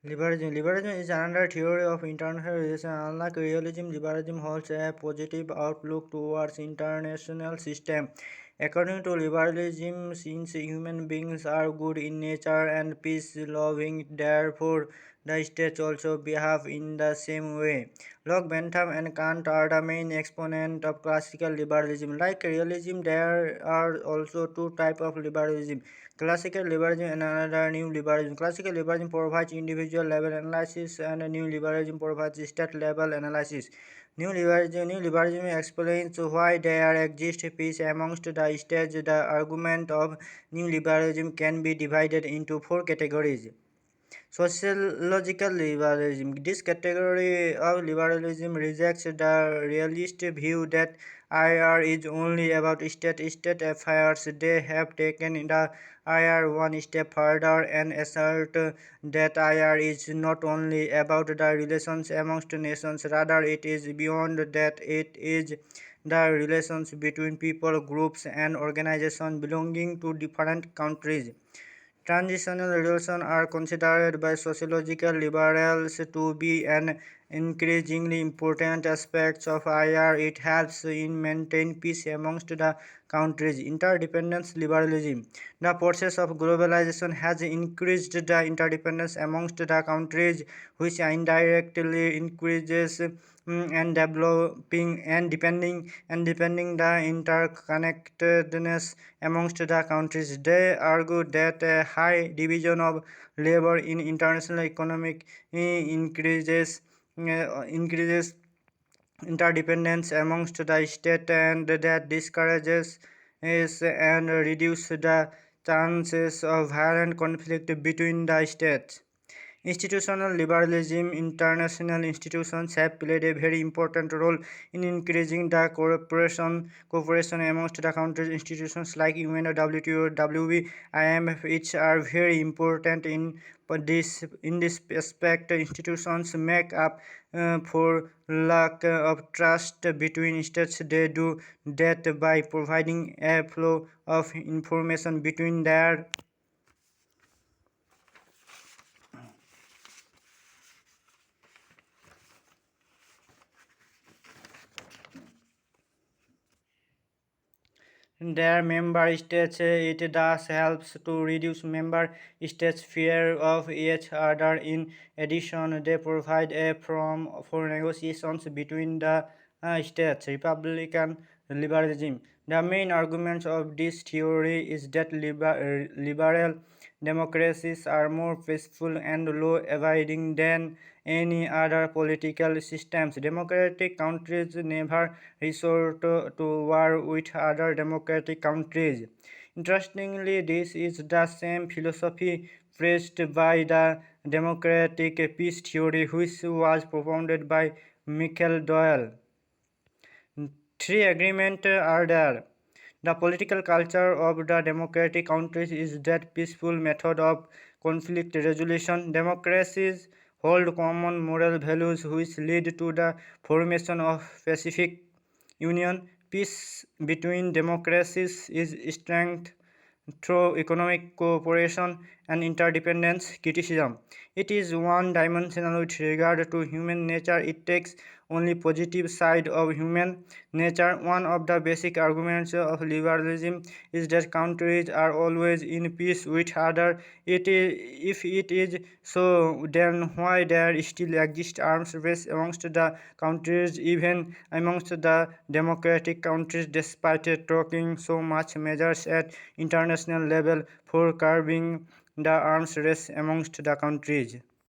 Liberalism is another theory of international relations. Unlike realism, liberalism holds a positive outlook towards international system. According to liberalism, since human beings are good in nature and peace-loving, therefore the states also behave in the same way. Locke, Bentham, and Kant are the main exponents of classical liberalism. Like realism, there are also two types of liberalism: classical liberalism and another new liberalism. Classical liberalism provides individual level analysis and new liberalism provides state level analysis. New liberalism explains why there exists peace amongst the states. The argument of new liberalism can be divided into four categories. Sociological liberalism. This category of liberalism rejects the realist view that IR is only about state affairs. They have taken the IR one step further and assert that IR is not only about the relations amongst nations, rather it is beyond that. It is the relations between people, groups, and organizations belonging to different countries. Transitional relations are considered by sociological liberals to be an increasingly important aspect of IR. It helps in maintain peace amongst the countries. Interdependence liberalism. The process of globalization has increased the interdependence amongst the countries, which indirectly increases and developing and depending the interconnectedness amongst the countries. They argue that a high division of labor in international economic increases interdependence amongst the state and that discourages and reduces the chances of violent conflict between the states. Institutional liberalism. International institutions have played a very important role in increasing the cooperation amongst the countries. Institutions like UN, WTO, WB, IMF, which are very important in this aspect. Institutions make up for lack of trust between states. They do that by providing a flow of information between their member states. It thus helps to reduce member states' fear of each other. In addition, they provide a forum for negotiations between the states. Republican liberalism. The main argument of this theory is that liberal democracies are more peaceful and law-abiding than any other political systems. Democratic countries never resort to war with other democratic countries. Interestingly, this is the same philosophy praised by the democratic peace theory, which was propounded by Michael Doyle. Three agreements are there. The political culture of the democratic countries is that peaceful method of conflict resolution. Democracies hold common moral values which lead to the formation of Pacific Union. Peace between democracies is strengthened through economic cooperation and interdependence. Criticism. It is one-dimensional with regard to human nature. It takes only positive side of human nature. One of the basic arguments of liberalism is that countries are always in peace with other. If it is so, then why there still exists arms race amongst the countries, even amongst the democratic countries, despite taking so much measures at international level for curbing the arms race amongst the countries?